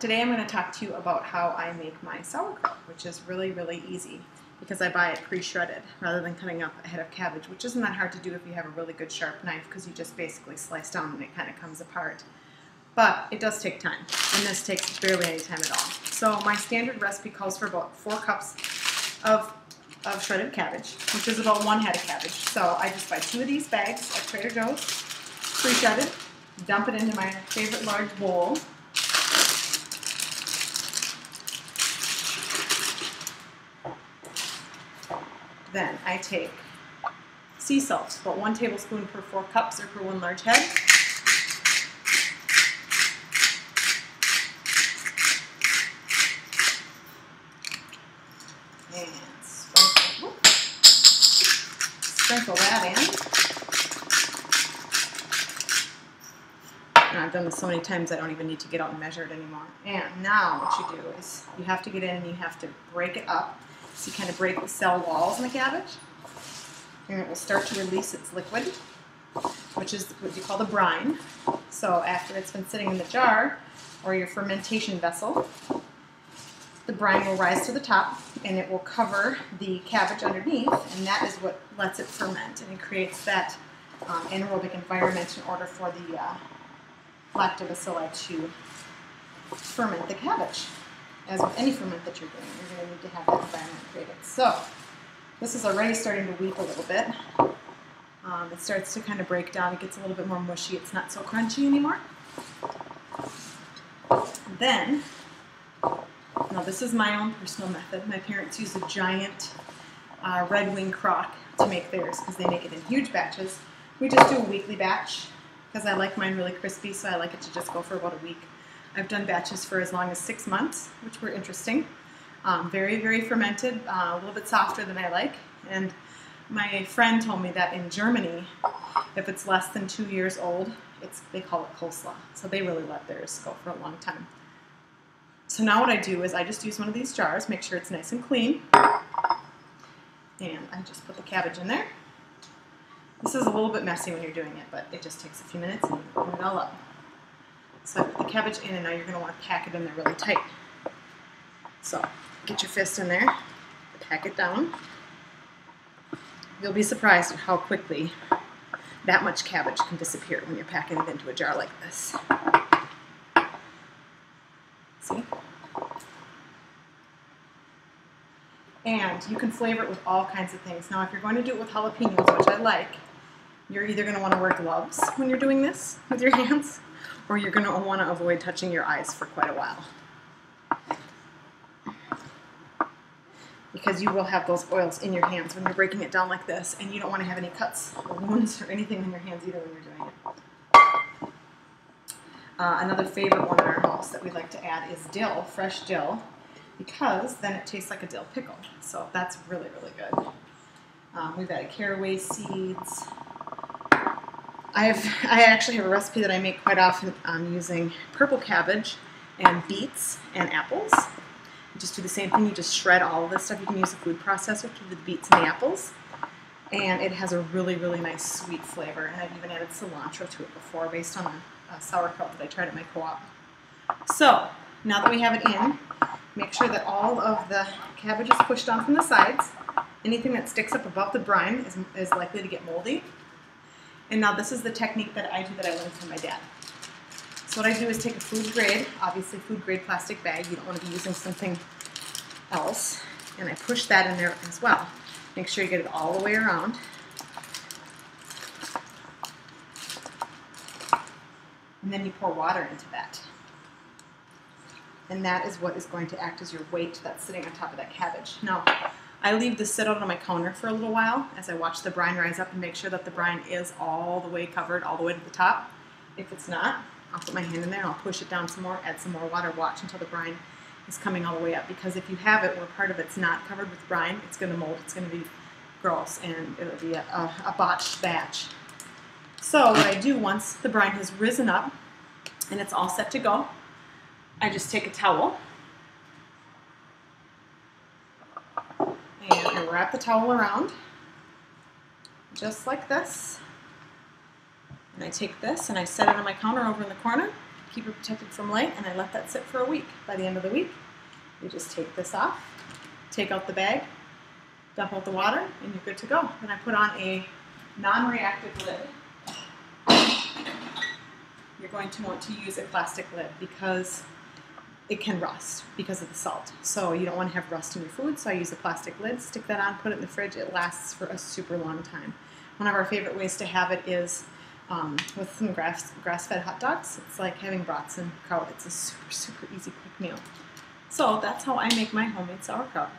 Today I'm going to talk to you about how I make my sauerkraut, which is really, really easy because I buy it pre-shredded rather than cutting up a head of cabbage, which isn't that hard to do if you have a really good sharp knife because you just basically slice down and it kind of comes apart. But it does take time, and this takes barely any time at all. So my standard recipe calls for about 4 cups of shredded cabbage, which is about 1 head of cabbage. So I just buy 2 of these bags at Trader Joe's, pre-shredded, dump it into my favorite large bowl. Then I take sea salt, about 1 tablespoon per 4 cups or per 1 large head. And sprinkle that in. Now, I've done this so many times I don't even need to get out and measure it anymore. And now what you do is you have to get in and you have to break it up. So you kind of break the cell walls in the cabbage, and it will start to release its liquid, which is what you call the brine. So after it's been sitting in the jar or your fermentation vessel, the brine will rise to the top and it will cover the cabbage underneath, and that is what lets it ferment, and it creates that anaerobic environment in order for the lactobacilli to ferment the cabbage. As with any ferment that you're doing, you're going to need to have that environment created. So this is already starting to weep a little bit. It starts to kind of break down. It gets a little bit more mushy. It's not so crunchy anymore. Then, now this is my own personal method. My parents use a giant Red Wing crock to make theirs because they make it in huge batches. We just do a weekly batch because I like mine really crispy, so I like it to just go for about a week. I've done batches for as long as 6 months, which were interesting. Very, very fermented, a little bit softer than I like. And my friend told me that in Germany, if it's less than 2 years old, they call it coleslaw. So they really let theirs go for a long time. So now what I do is I just use one of these jars, make sure it's nice and clean. And I just put the cabbage in there. This is a little bit messy when you're doing it, but it just takes a few minutes and you open it all up. So I put the cabbage in, and now you're going to want to pack it in there really tight. So get your fist in there, pack it down. You'll be surprised at how quickly that much cabbage can disappear when you're packing it into a jar like this. See? And you can flavor it with all kinds of things. Now if you're going to do it with jalapenos, which I like, you're either going to want to wear gloves when you're doing this with your hands, or you're going to want to avoid touching your eyes for quite a while. Because you will have those oils in your hands when you're breaking it down like this, and you don't want to have any cuts or wounds or anything in your hands either when you're doing it. Another favorite one in our house that we like to add is dill, fresh dill, because then it tastes like a dill pickle. So that's really, really good. We've added caraway seeds. I actually have a recipe that I make quite often using purple cabbage and beets and apples. You just do the same thing. You just shred all of this stuff. You can use a food processor to do the beets and the apples. And it has a really, really nice sweet flavor. And I've even added cilantro to it before based on a sauerkraut that I tried at my co-op. So now that we have it in, make sure that all of the cabbage is pushed on from the sides. Anything that sticks up above the brine is likely to get moldy. And now this is the technique that I do that I learned from my dad. So what I do is take a food grade, obviously food grade plastic bag. You don't want to be using something else. And I push that in there as well. Make sure you get it all the way around. And then you pour water into that. And that is what is going to act as your weight that's sitting on top of that cabbage. Now, I leave this sit out on my counter for a little while as I watch the brine rise up and make sure that the brine is all the way covered, all the way to the top. If it's not, I'll put my hand in there and I'll push it down some more, add some more water, watch until the brine is coming all the way up. Because if you have it where part of it's not covered with brine, it's going to mold, it's going to be gross, and it'll be a botched batch. So what I do once the brine has risen up and it's all set to go, I just take a towel and I wrap the towel around just like this. And I take this and I set it on my counter over in the corner. keep it protected from light, and I let that sit for a week. By the end of the week, you just take this off, take out the bag, dump out the water, and you're good to go. Then I put on a non-reactive lid. You're going to want to use a plastic lid because it can rust because of the salt. So you don't want to have rust in your food, so I use a plastic lid, stick that on, put it in the fridge. It lasts for a super long time. One of our favorite ways to have it is with some grass-fed hot dogs. It's like having brats and kraut. It's a super, super easy quick meal. So that's how I make my homemade sauerkraut.